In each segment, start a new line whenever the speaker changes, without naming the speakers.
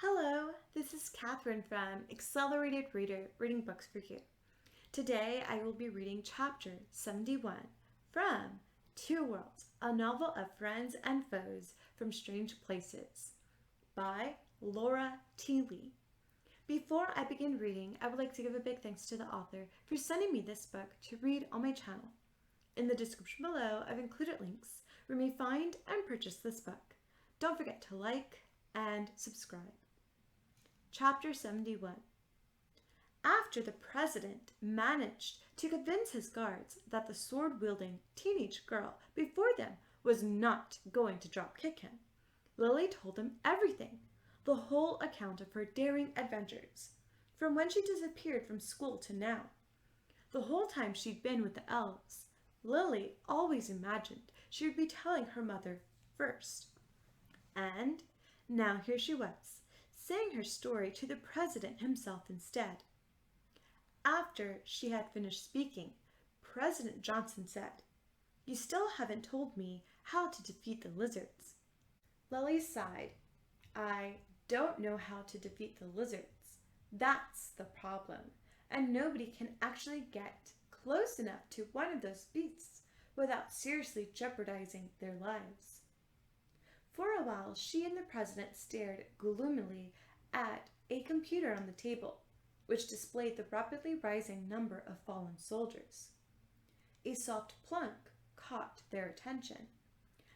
Hello, this is Catherine from Accelerated Reader Reading Books for You. Today I will be reading Chapter 71 from Two Worlds, a novel of friends and foes from strange places by Laura T. Lee. Before I begin reading, I would like to give a big thanks to the author for sending me this book to read on my channel. In the description below, I've included links where you may find and purchase this book. Don't forget to like and subscribe. Chapter 71. After the president managed to convince his guards that the sword-wielding teenage girl before them was not going to drop-kick him, Lily told them everything, the whole account of her daring adventures, from when she disappeared from school to now. The whole time she'd been with the elves, Lily always imagined she would be telling her mother first. And now here she was, saying her story to the president himself instead. After she had finished speaking, President Johnson said, "You still haven't told me how to defeat the lizards." Lily sighed. "I don't know how to defeat the lizards. That's the problem, and nobody can actually get close enough to one of those beasts without seriously jeopardizing their lives." For a while, she and the president stared gloomily at a computer on the table, which displayed the rapidly rising number of fallen soldiers. A soft plunk caught their attention.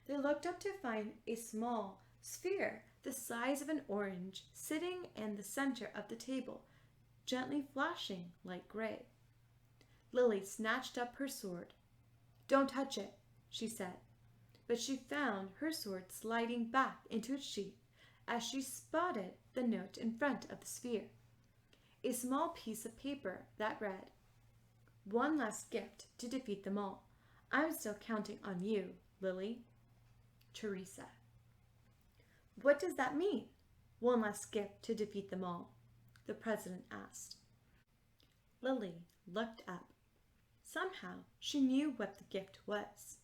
They looked up to find a small sphere the size of an orange sitting in the center of the table, gently flashing light gray. Lily snatched up her sword. "Don't touch it," she said. But she found her sword sliding back into its sheath as she spotted the note in front of the sphere. A small piece of paper that read, "One last gift to defeat them all. I'm still counting on you, Lily. Teresa." "What does that mean, one last gift to defeat them all?" the president asked. Lily looked up. Somehow she knew what the gift was.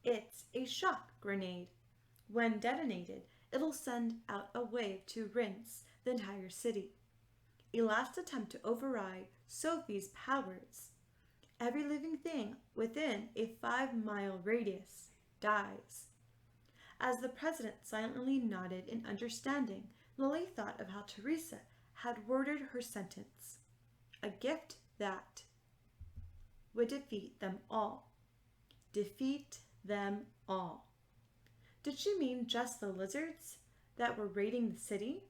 It's a shock grenade. When detonated, it'll send out a wave to rinse the entire city. A last attempt to override Sophie's powers. Every living thing within a 5-mile radius dies. As the president silently nodded in understanding, Lily thought of how Teresa had worded her sentence. A gift that would defeat them all. Defeat them all. Did she mean just the lizards that were raiding the city?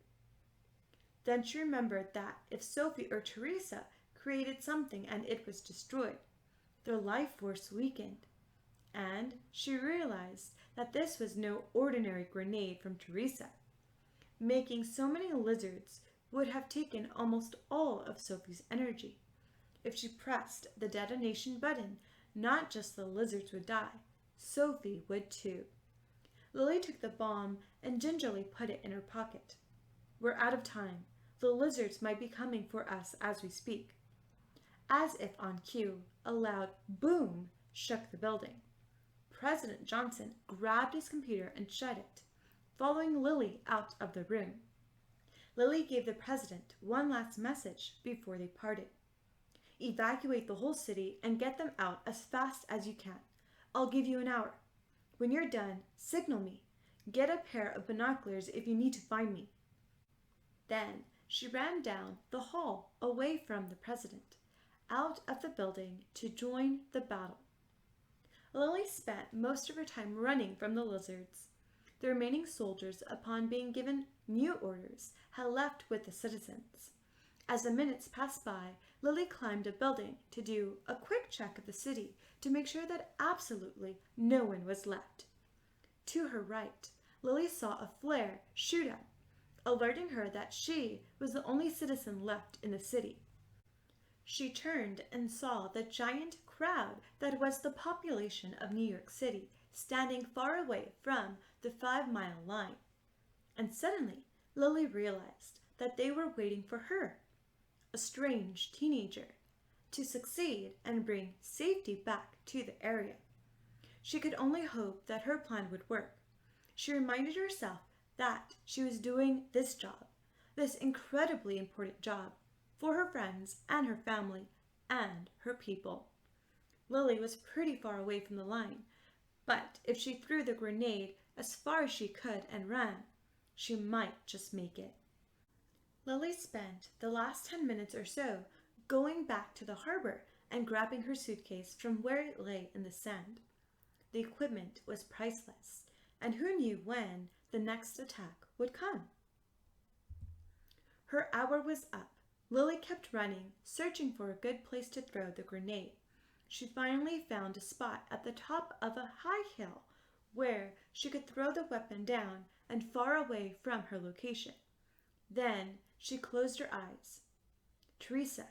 Then she remembered that if Sophie or Teresa created something and it was destroyed, their life force weakened. And she realized that this was no ordinary grenade from Teresa. Making so many lizards would have taken almost all of Sophie's energy. If she pressed the detonation button, not just the lizards would die, Sophie would too. Lily took the bomb and gingerly put it in her pocket. "We're out of time. The lizards might be coming for us as we speak." As if on cue, a loud boom shook the building. President Johnson grabbed his computer and shut it, following Lily out of the room. Lily gave the president one last message before they parted. "Evacuate the whole city and get them out as fast as you can. I'll give you an hour. When you're done, signal me. Get a pair of binoculars if you need to find me." Then she ran down the hall away from the president, out of the building to join the battle. Lily spent most of her time running from the lizards. The remaining soldiers, upon being given new orders, had left with the citizens. As the minutes passed by, Lily climbed a building to do a quick check of the city to make sure that absolutely no one was left. To her right, Lily saw a flare shoot up, alerting her that she was the only citizen left in the city. She turned and saw the giant crowd that was the population of New York City standing far away from the 5-mile line. And suddenly, Lily realized that they were waiting for her, a strange teenager, to succeed and bring safety back to the area. She could only hope that her plan would work. She reminded herself that she was doing this job, this incredibly important job for her friends and her family and her people. Lily was pretty far away from the line, but if she threw the grenade as far as she could and ran, she might just make it. Lily spent the last 10 minutes or so going back to the harbor and grabbing her suitcase from where it lay in the sand. The equipment was priceless, and who knew when the next attack would come? Her hour was up. Lily kept running, searching for a good place to throw the grenade. She finally found a spot at the top of a high hill where she could throw the weapon down and far away from her location. Then she closed her eyes. "Teresa,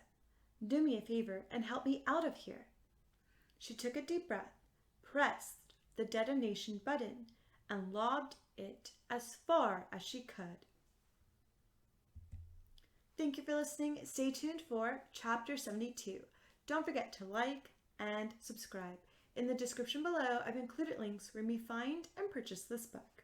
do me a favor and help me out of here." She took a deep breath, pressed the detonation button, and lobbed it as far as she could. Thank you for listening. Stay tuned for Chapter 72. Don't forget to like and subscribe. In the description below, I've included links where you may find and purchase this book.